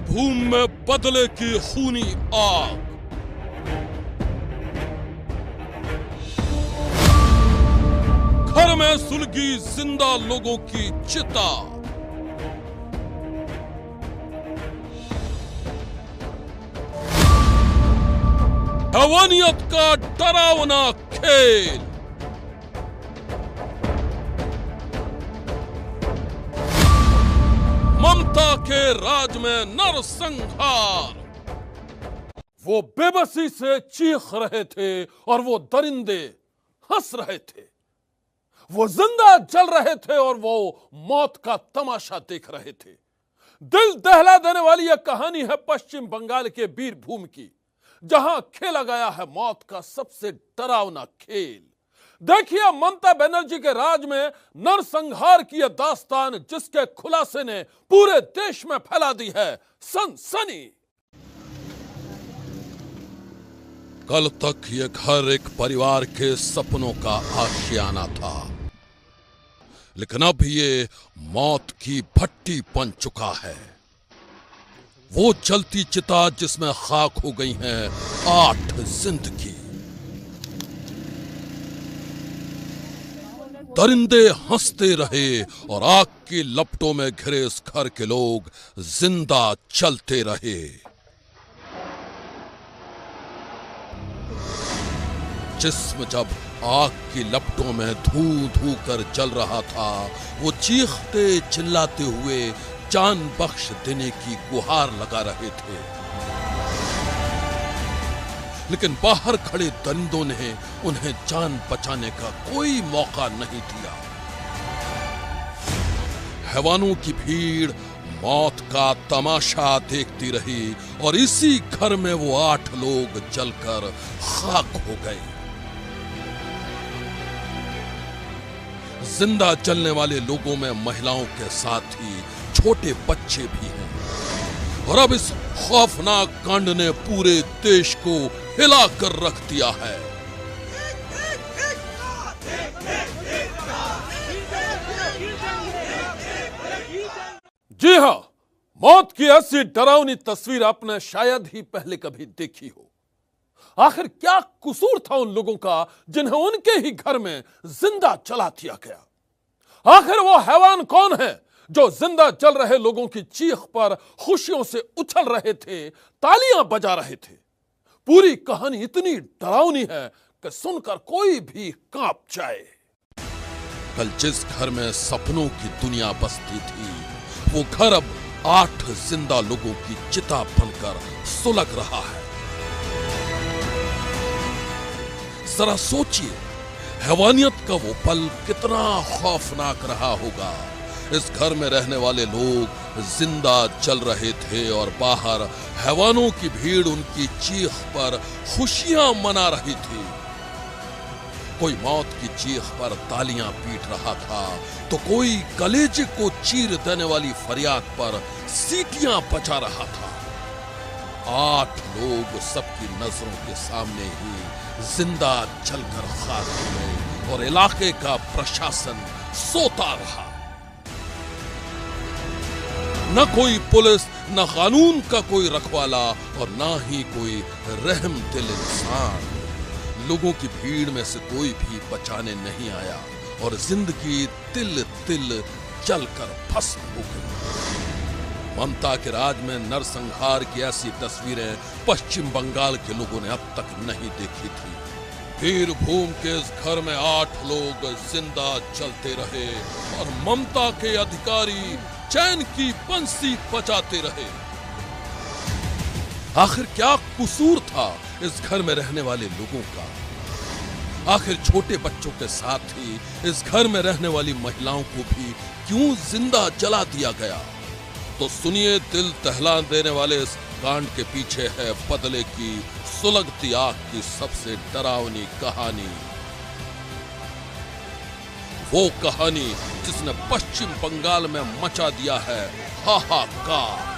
भूम में बदले की खूनी आग। घर में सुलगी जिंदा लोगों की चिता। हैवानियत का डरावना खेल। ममता के राज में नरसंहार। वो बेबसी से चीख रहे थे और वो दरिंदे हंस रहे थे। वो जिंदा जल रहे थे और वो मौत का तमाशा देख रहे थे। दिल दहला देने वाली यह कहानी है पश्चिम बंगाल के बीरभूम की, जहां खेला गया है मौत का सबसे डरावना खेल। देखिए ममता बनर्जी के राज में नरसंहार की यह दास्तान, जिसके खुलासे ने पूरे देश में फैला दी है सनसनी। कल तक यह घर एक परिवार के सपनों का आशियाना था, लेकिन अब ये मौत की भट्टी बन चुका है। वो जलती चिता जिसमें खाक हो गई हैं 8 जिंदगी। दरिंदे हंसते रहे और आग की लपटों में घिरे इस घर के लोग जिंदा चलते रहे। जिस्म जब आग की लपटों में धू धू कर जल रहा था, वो चीखते चिल्लाते हुए जान बख्श देने की गुहार लगा रहे थे, लेकिन बाहर खड़े दरिंदों ने उन्हें जान बचाने का कोई मौका नहीं दिया। हैवानों की भीड़ मौत का तमाशा देखती रही और इसी घर में वो 8 लोग जलकर खाक हो गए। जिंदा जलने वाले लोगों में महिलाओं के साथ ही छोटे बच्चे भी हैं, और अब इस खौफनाक कांड ने पूरे देश को हिला कर रख दिया है। जी हां, मौत की ऐसी डरावनी तस्वीर आपने शायद ही पहले कभी देखी हो। आखिर क्या कसूर था उन लोगों का जिन्हें उनके ही घर में जिंदा जला दिया गया? आखिर वो हैवान कौन है जो जिंदा जल रहे लोगों की चीख पर खुशियों से उछल रहे थे, तालियां बजा रहे थे? पूरी कहानी इतनी डरावनी है कि सुनकर कोई भी कांप जाए। कल जिस घर में सपनों की दुनिया बसती थी, वो घर अब 8 जिंदा लोगों की चिता बनकर सुलग रहा है। जरा सोचिए, हैवानियत का वो पल कितना खौफनाक रहा होगा। इस घर में रहने वाले लोग जिंदा जल रहे थे और बाहर हैवानों की भीड़ उनकी चीख पर खुशियां मना रही थी। कोई मौत की चीख पर तालियां पीट रहा था, तो कोई कलेजे को चीर देने वाली फरियाद पर सीटियां बजा रहा था। 8 लोग सबकी नजरों के सामने ही जिंदा जलकर खाक हो गए और इलाके का प्रशासन सोता रहा। न कोई पुलिस, न कानून का कोई रखवाला और न ही कोई रहम दिल इंसान। लोगों की भीड़ में से कोई भी बचाने नहीं आया और जिंदगी तिल तिल जलकर भस्म हो गई। ममता के राज में नरसंहार की ऐसी तस्वीरें पश्चिम बंगाल के लोगों ने अब तक नहीं देखी थी। बीरभूम के इस घर में 8 लोग जिंदा चलते रहे और ममता के अधिकारी चैन की बंसी बजाते रहे। आखिर क्या कसूर था इस घर में रहने वाले लोगों का? आखिर छोटे बच्चों के साथ ही इस घर में रहने वाली महिलाओं को भी क्यों जिंदा जला दिया गया? तो सुनिए, दिल दहला देने वाले इस कांड के पीछे है बदले की सुलगती आग की सबसे डरावनी कहानी। वो कहानी जिसने पश्चिम बंगाल में मचा दिया है हाहाकार।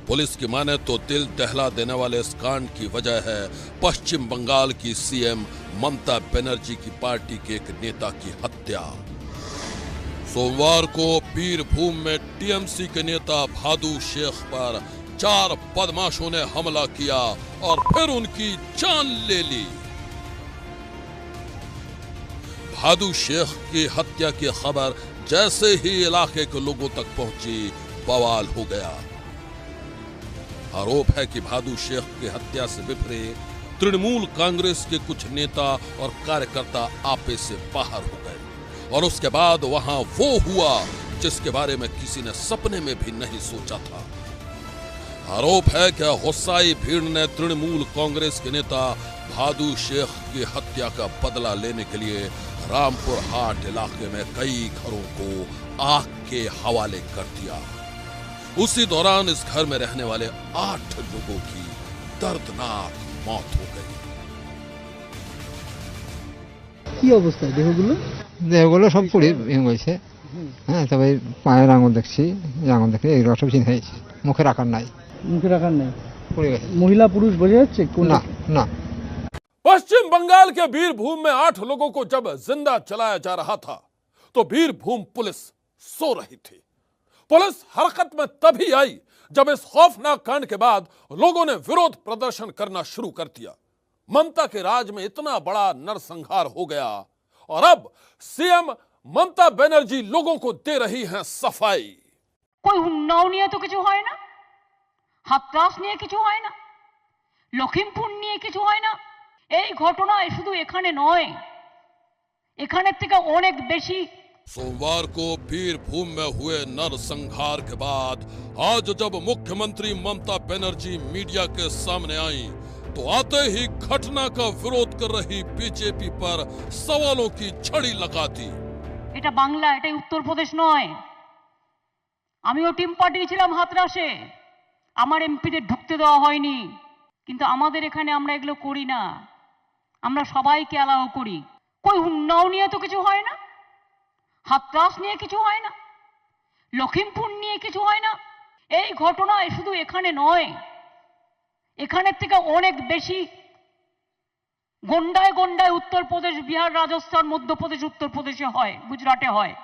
पुलिस की माने तो दिल दहला देने वाले इस कांड की वजह है पश्चिम बंगाल की सीएम ममता बनर्जी की पार्टी के एक नेता की हत्या। सोमवार को बीरभूम में टीएमसी के नेता भादु शेख पर 4 बदमाशों ने हमला किया और फिर उनकी जान ले ली। भादु शेख की हत्या की खबर जैसे ही इलाके के लोगों तक पहुंची, बवाल हो गया। आरोप है कि भादु शेख की हत्या से विपरीत तृणमूल कांग्रेस के कुछ नेता और कार्यकर्ता आपे से बाहर हो गए और उसके बाद वहां वो हुआ जिसके बारे में किसी ने सपने में भी नहीं सोचा था। आरोप है कि गुस्साई भीड़ ने तृणमूल कांग्रेस के नेता भादु शेख की हत्या का बदला लेने के लिए रामपुर हाट इलाके में कई घरों को आग के हवाले कर दिया। उसी दौरान इस घर में रहने वाले 8 लोगों की दर्दनाक मौत हो गई। কি অবস্থা দেহগুলো? দেহগুলো সব পুড়ে ভেঙে গেছে। হ্যাঁ, তবে পায়ের আঙুল দেখছি, আঙুল দেখে এগুলো সব চিহ্ন হয়েছে। মুখের আকার নাই। মুখের আকার নেই। পুড়ে গেছে। মহিলা পুরুষ বোঝা যাচ্ছে? না না। पश्चिम बंगाल के बीरभूम में 8 लोगों को जब जिंदा जलाया जा रहा था तो बीरभूम पुलिस सो रही थी। पुलिस हरकत में तभी आई जब इस खौफनाक कांड के बाद लोगों ने विरोध प्रदर्शन करना शुरू कर दिया। ममता के राज में इतना बड़ा नरसंहार हो गया और अब सीएम ममता बनर्जी लोगों को दे रही हैं सफाई। कोई उन्नाव নিয়ে তো কিছু হয় না, হাতরাস নিয়ে কিছু হয় না, লখিমপুর নিয়ে কিছু হয় না। এই ঘটনা শুধু এখানে নয়, এখানের থেকে অনেক বেশি। सोमवार को बीरभूम में हुए नरसंहार के बाद आज जब मुख्यमंत्री ममता बनर्जी मीडिया के सामने आई तो आते ही घटना का विरोध कर रही बीजेपी पर सवालों की झड़ी लगा दी। এটা বাংলা, এটাই উত্তরপ্রদেশ নয়। আমিও টিম পাঠিয়েছিলাম হাতরাসে, আমার এমপিদের ঢুকতে দেওয়া হয়নি, কিন্তু আমাদের এখানে আমরা এগুলো করি না, আমরা সবাইকে অ্যালাউ করি। কই উন্নাও নিয়ে তো কিছু হয় না, হাতরাস নিয়ে কিছু হয় না, লখিমপুর নিয়ে কিছু হয় না। এই ঘটনা শুধু এখানে নয়, এখানের থেকে অনেক বেশি। গন্ডায় গন্ডায় उत्तरप्रदेश, बिहार, राजस्थान, मध्य प्रदेश, उत्तर प्रदेश হয়, गुजराते হয়।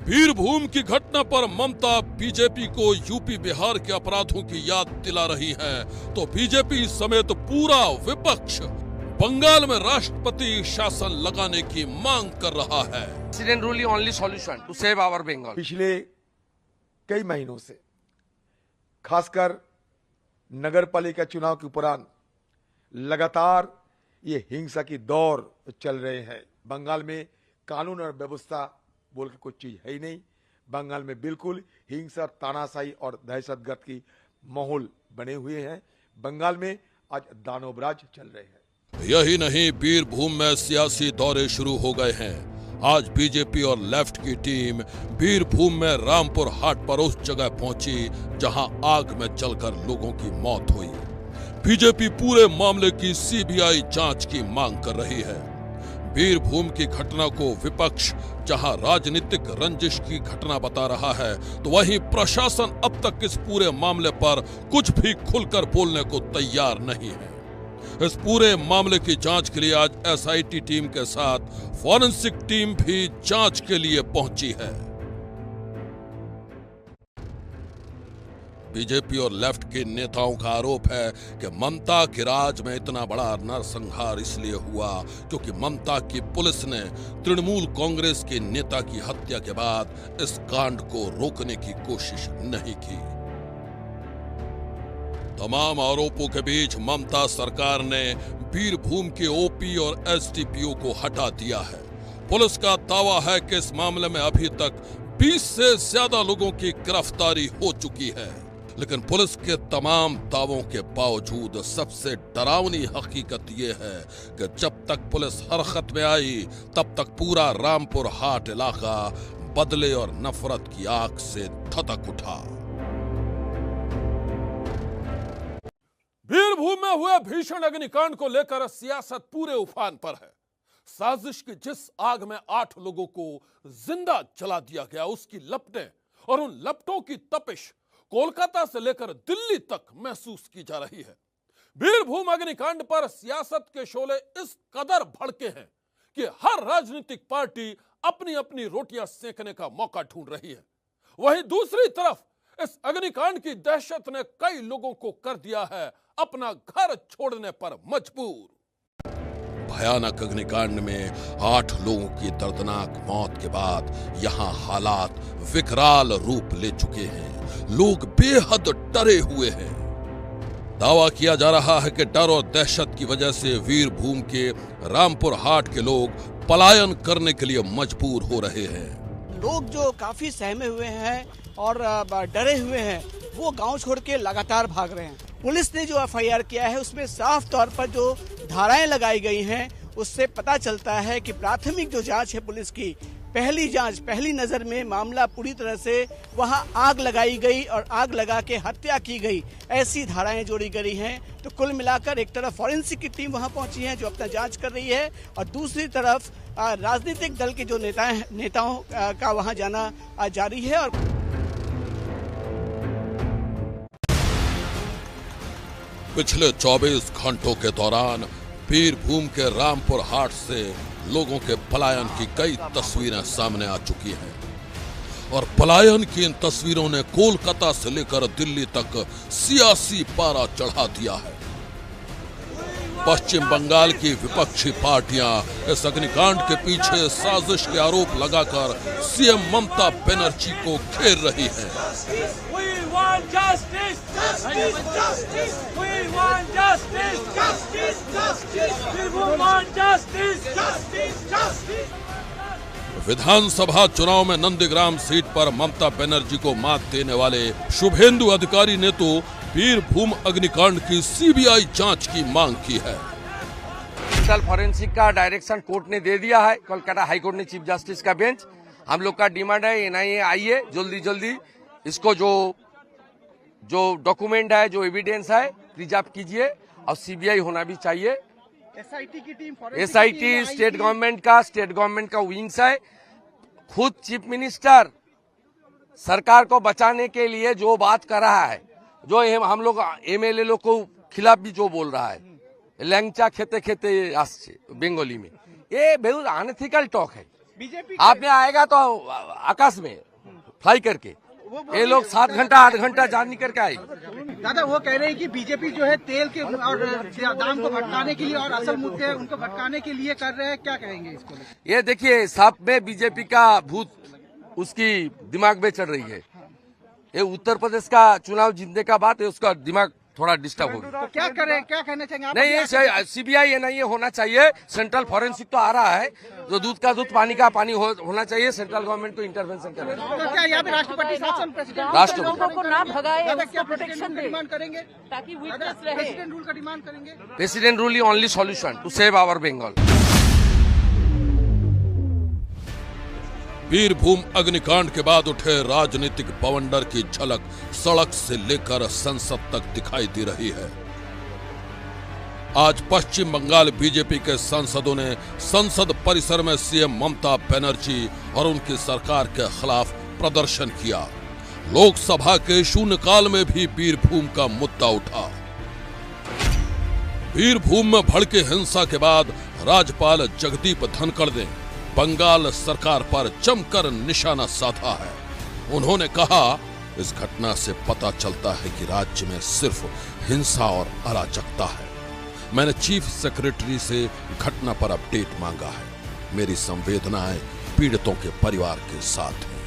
बीरभूम की घटना पर ममता बीजेपी को यूपी बिहार के अपराधों की याद दिला रही हैं, तो बीजेपी समेत पूरा विपक्ष बंगाल में राष्ट्रपति शासन लगाने की मांग कर रहा है। President rule is only solution to save our Bengal. पिछले कई महीनों से खासकर नगर पालिका चुनाव के उपरांत लगातार ये हिंसा की दौर चल रहे हैं। बंगाल में कानून और व्यवस्था बोल के कोई चीज है ही नहीं। बंगाल में बिल्कुल हिंसा, तानाशाही और दहशतगर्द की माहौल बने हुए हैं। बंगाल में आज दानवराज चल रहे हैं। यही नहीं, बीरभूम में सियासी दौरे शुरू हो गए हैं। आज बीजेपी और लेफ्ट की टीम बीरभूम में रामपुर हाट पर उस जगह पहुंची जहां आग में जलकर लोगों की मौत हुई। बीजेपी पूरे मामले की सीबीआई जांच की मांग कर रही है। बीरभूम की घटना को विपक्ष जहां राजनीतिक रंजिश की घटना बता रहा है, तो वहीं प्रशासन अब तक इस पूरे मामले पर कुछ भी खुलकर बोलने को तैयार नहीं है। इस पूरे मामले की जांच के लिए आज एसआईटी टीम के साथ फॉरेंसिक टीम भी जांच के लिए पहुंची है। बीजेपी और लेफ्ट के नेताओं का आरोप है कि ममता के राज में इतना बड़ा नरसंहार इसलिए हुआ क्योंकि ममता की पुलिस ने तृणमूल कांग्रेस के नेता की हत्या के बाद इस कांड को रोकने की कोशिश नहीं की। तमाम आरोपों के बीच ममता सरकार ने बीरभूम के ओपी और एसडीपीओ को हटा दिया है। पुलिस का दावा है कि इस मामले में अभी तक 20 से ज्यादा लोगों की गिरफ्तारी हो चुकी है, लेकिन पुलिस के तमाम दावों के बावजूद सबसे डरावनी हकीकत यह है कि जब तक पुलिस हरकत में आई तब तक पूरा रामपुर हाट इलाका बदले और नफरत की आग से धधक उठा। बीरभूम में हुए भीषण अग्निकांड को लेकर सियासत पूरे उफान पर है। साजिश की जिस आग में 8 लोगों को जिंदा जला दिया गया, उसकी लपटें और उन लपटों की तपिश कोलकाता से लेकर दिल्ली तक महसूस की जा रही है। बीरभूम अग्निकांड पर सियासत के शोले इस कदर भड़के हैं कि हर राजनीतिक पार्टी अपनी अपनी रोटियां सेकने का मौका ढूंढ रही है। वहीं दूसरी तरफ इस अग्निकांड की दहशत ने कई लोगों को कर दिया है अपना घर छोड़ने पर मजबूर। भयानक अग्निकांड में 8 लोगों की दर्दनाक मौत के बाद यहां हालात विकराल रूप ले चुके हैं। लोग बेहद डरे हुए हैं। दावा किया जा रहा है कि डर और दहशत की वजह से वीरभूम के रामपुर हाट के लोग पलायन करने के लिए मजबूर हो रहे हैं। लोग जो काफी सहमे हुए हैं और डरे हुए हैं वो गांव छोड़ के लगातार भाग रहे हैं। पुलिस ने जो एफआईआर किया है उसमें साफ तौर पर जो धाराएं लगाई गई हैं उससे पता चलता है कि प्राथमिक जो जांच है पुलिस की, पहली जांच, पहली नजर में मामला पूरी तरह से वहां आग लगाई गई और आग लगा के हत्या की गई, ऐसी धाराएं जोड़ी गई हैं। तो कुल मिलाकर एक तरफ फॉरेंसिक की टीम वहां पहुंची है जो अपना जांच कर रही है और दूसरी तरफ राजनीतिक दल के जो नेताओं का वहां जाना जारी है। और पिछले 24 घंटों के दौरान बीरभूम के रामपुर हाट से लोगों के पलायन की कई तस्वीरें सामने आ चुकी हैं और पलायन की इन तस्वीरों ने कोलकाता से लेकर दिल्ली तक सियासी पारा चढ़ा दिया है। पश्चिम बंगाल की विपक्षी पार्टियां इस अग्निकांड के पीछे साजिश के आरोप लगाकर सीएम ममता बनर्जी को घेर रही हैं। विधानसभा चुनाव में नंदीग्राम सीट पर ममता बनर्जी को मात देने वाले शुभेंदु अधिकारी ने तो बीरभूम अग्निकांड की सीबीआई जांच की मांग की है। सेंट्रल फॉरेंसिक का डायरेक्शन कोर्ट ने दे दिया है, कोलकाता हाई कोर्ट ने चीफ जस्टिस का बेंच। हम लोग का डिमांड है एनआईए आइए जल्दी इसको जो डॉक्यूमेंट है, जो एविडेंस है प्रिजर्व कीजिए और सीबीआई होना भी चाहिए। एसआईटी की टीम, एसआईटी स्टेट गवर्नमेंट का विंग्स है। खुद चीफ मिनिस्टर सरकार को बचाने के लिए जो बात कर रहा है, जो हम लोग एमएलए लोग को खिलाफ भी जो बोल रहा है, लैंगचा खेते खेते आसছে बंगाली में, ये बहुत अनएथिकल टॉक है। बीजेपी आपने आएगा तो आकाश में फ्लाई करके, ये लोग 7 घंटा 8 घंटा जार्नी करके आए। दादा वो कह रहे हैं कि बीजेपी जो है तेल के और दाम को भटकाने के लिए और असल मुद्दे उनको भटकाने के लिए कर रहे हैं, क्या कहेंगे इसको? ये देखिए सब में बीजेपी का भूत उसकी दिमाग में चढ़ रही है। ये उत्तर प्रदेश का चुनाव जीतने का बात है, उसका दिमाग थोड़ा डिस्टर्ब हो गया। तो क्या करें, क्या कहना चाहिए आप? नहीं, ये सीबीआई एनआईए होना चाहिए। सेंट्रल फॉरेंसिक तो आ रहा है, जो दूध का दूध पानी का पानी होना चाहिए। सेंट्रल गवर्नमेंट को इंटरवेंशन करना चाहिए। तो क्या यहाँ पे राष्ट्रपति शासन, प्रेसिडेंट राष्ट्रपति लोगों को ना भगाए, उसको प्रोटेक्शन डिमांड करेंगे ताकि विटनेस रहे। प्रेसिडेंट रूल का डिमांड करेंगे। President rule only solution to save our Bengal. Birbhum अग्निकांड के बाद उठे राजनीतिक बवंडर की झलक सड़क से लेकर संसद तक दिखाई दे रही है। आज पश्चिम बंगाल बीजेपी के सांसदों ने संसद परिसर में सीएम ममता बनर्जी और उनकी सरकार के खिलाफ प्रदर्शन किया। लोकसभा के शून्यकाल में भी बीरभूम का मुद्दा उठा। बीरभूम में भड़के हिंसा के बाद राज्यपाल जगदीप धनखड़ ने बंगाल सरकार पर जमकर निशाना साधा है। उन्होंने कहा, इस घटना से पता चलता है कि राज्य में सिर्फ हिंसा और अराजकता है। मैंने चीफ सेक्रेटरी से घटना पर अपडेट मांगा है। मेरी संवेदनाएं पीड़ितों के परिवार के साथ हैं।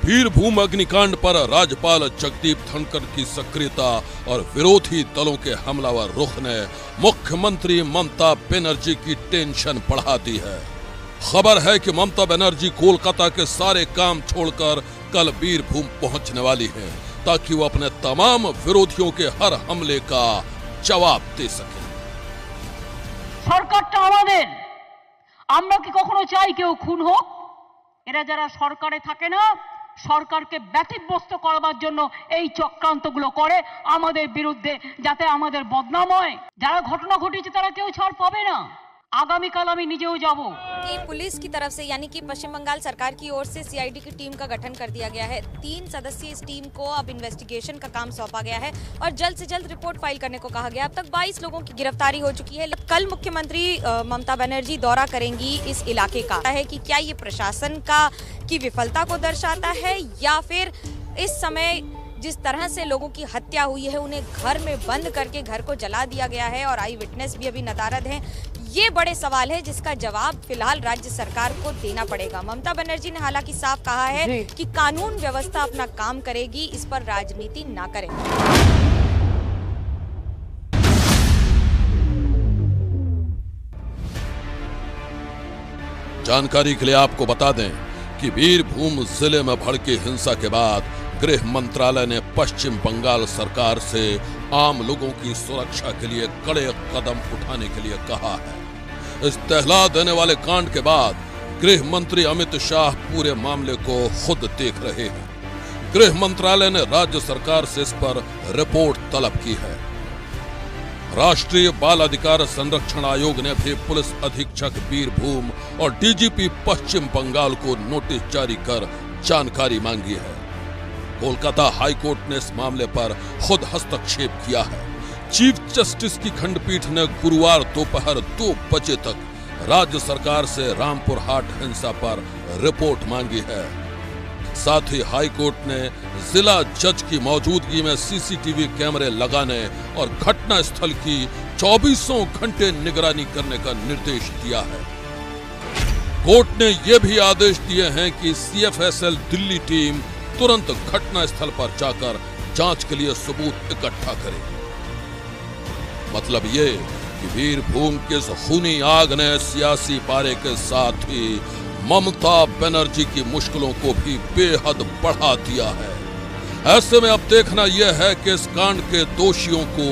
बीरभूम अग्निकांड पर राज्यपाल जगदीप धनखड़ की सक्रियता और विरोधी दलों के हमलावर रुख ने मुख्यमंत्री ममता बनर्जी की टेंशन बढ़ा दी है। खबर है कि ममता बनर्जी कोलकाता के सारे काम छोड़कर कल बीरभूम पहुंचने वाली हैं, ताकि वो अपने तमाम विरोधियों के हर हमले का जवाब दे सके। সরকারটা আমাদের, আমরা কি কখনো চাই কেউ খুন হোক? এরা যারা সরকারে থাকে না, সরকারকে ব্যতিব্যস্ত করবার জন্য এই চক্রান্তগুলো করে আমাদের বিরুদ্ধে, যাতে আমাদের বদনাম হয়। যারা ঘটনা ঘটিয়েছে তারা কেউ ছাড় পাবে না। আগামীকাল আমি নিজেও যাব। कि पुलिस की तरफ से यानी कि पश्चिम बंगाल सरकार की ओर से सीआईडी की टीम का गठन कर दिया गया है। 3 सदस्यीय इस टीम को अब इन्वेस्टिगेशन का काम सौंपा गया है और जल्द से जल्द रिपोर्ट फाइल करने को कहा गया। अब तक 22 लोगों की गिरफ्तारी हो चुकी है। कल मुख्यमंत्री ममता बनर्जी दौरा करेंगी इस इलाके का है कि क्या ये प्रशासन की विफलता को दर्शाता है या फिर इस समय जिस तरह से लोगों की हत्या हुई है उन्हें घर में बंद करके घर को जला दिया गया है और आई विटनेस भी अभी नदारद हैं। ये बड़े सवाल है जिसका जवाब फिलहाल राज्य सरकार को देना पड़ेगा। ममता बनर्जी ने हालांकि साफ कहा है कि कानून व्यवस्था अपना काम करेगी, इस पर राजनीति ना करें। जानकारी के लिए आपको बता दें कि बीरभूम जिले में भड़की हिंसा के बाद गृह मंत्रालय ने पश्चिम बंगाल सरकार से आम लोगों की सुरक्षा के लिए कड़े कदम उठाने के लिए कहा है। इस दहला देने वाले कांड के बाद गृह मंत्री अमित शाह पूरे मामले को खुद देख रहे हैं। गृह मंत्रालय ने राज्य सरकार से इस पर रिपोर्ट तलब की है। राष्ट्रीय बाल अधिकार संरक्षण आयोग ने भी पुलिस अधीक्षक बीरभूम और डीजीपी पश्चिम बंगाल को नोटिस जारी कर जानकारी मांगी है। कोलकाता हाईकोर्ट ने इस मामले पर खुद हस्तक्षेप किया है। चीफ जस्टिस की खंडपीठ ने गुरुवार दोपहर 2 बजे तक राज्य सरकार से रामपुर हाट हिंसा पर रिपोर्ट मांगी है। साथ ही हाईकोर्ट ने जिला जज की मौजूदगी में सीसीटीवी कैमरे लगाने और घटना स्थल की 24 घंटे निगरानी करने का निर्देश दिया है। कोर्ट ने यह भी आदेश दिए हैं कि सीएफएसएल दिल्ली टीम तुरंत घटना स्थल पर जाकर जांच के लिए सबूत इकट्ठा करे। मतलब ये कि बीरभूम के इस खूनी आग ने सियासी पारे के साथ ही ममता बनर्जी की मुश्किलों को भी बेहद बढ़ा दिया है। ऐसे में अब देखना यह है कि इस कांड के दोषियों को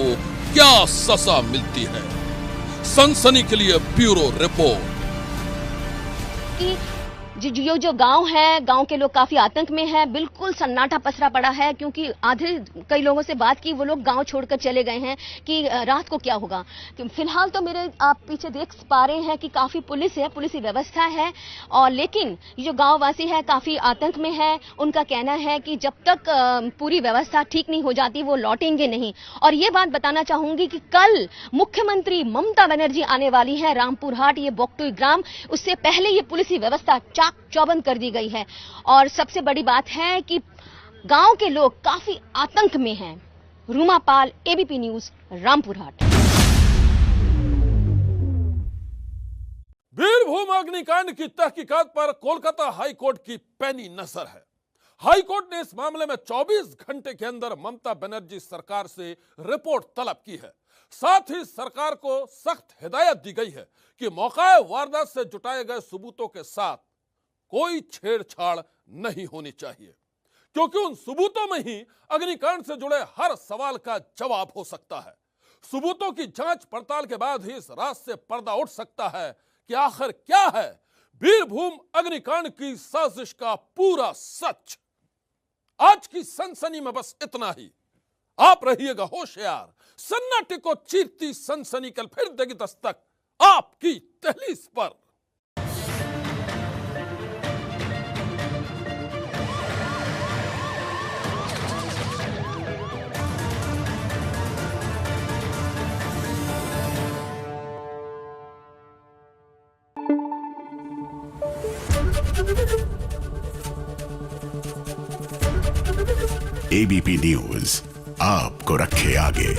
क्या सजा मिलती है। सनसनी के लिए ब्यूरो रिपोर्ट। जो गांव है, गांव के लोग काफी आतंक में हैं, बिल्कुल सन्नाटा पसरा पड़ा है क्योंकि कई लोगों से बात की, वो लोग गांव छोड़कर चले गए हैं कि रात को क्या होगा। फिलहाल तो आप पीछे देख पा रहे हैं कि काफी पुलिस है, पुलिस की व्यवस्था है और लेकिन जो गांव वासी है काफी आतंक में है। उनका कहना है कि जब तक पूरी व्यवस्था ठीक नहीं हो जाती वो लौटेंगे नहीं। और ये बात बताना चाहूंगी कि कल मुख्यमंत्री ममता बनर्जी आने वाली है रामपुर हाट, ये बोक्टुई ग्राम। उससे पहले ये पुलिस की व्यवस्था चौबंद कर दी गई है और सबसे बड़ी बात है कि गांव के लोग काफी आतंक में हैं। रूमा पाल, एबीपी न्यूज, रामपुर हाट। बीरभूम अग्निकांड की तहकीकात पर कोलकाता हाईकोर्ट की पैनी नजर है। हाईकोर्ट ने इस मामले में 24 घंटे के अंदर ममता बनर्जी सरकार से रिपोर्ट तलब की है। साथ ही सरकार को सख्त हिदायत दी गई है कि मौका वारदात से जुटाए गए सबूतों के साथ कोई छेड़छाड़ नहीं होनी चाहिए, क्योंकि उन सबूतों में ही अग्निकांड से जुड़े हर सवाल का जवाब हो सकता है। सबूतों की जांच पड़ताल के बाद ही इस राज से पर्दा उठ सकता है कि आखिर क्या है बीरभूम अग्निकांड की साजिश का पूरा सच। आज की सनसनी में बस इतना ही। आप रहिएगा होशियार। सन्नाटे को चीरती सनसनी कल फिर देगी दस्तक आपकी दहलीज पर। एबीपी न्यूज आपको रखे आगे।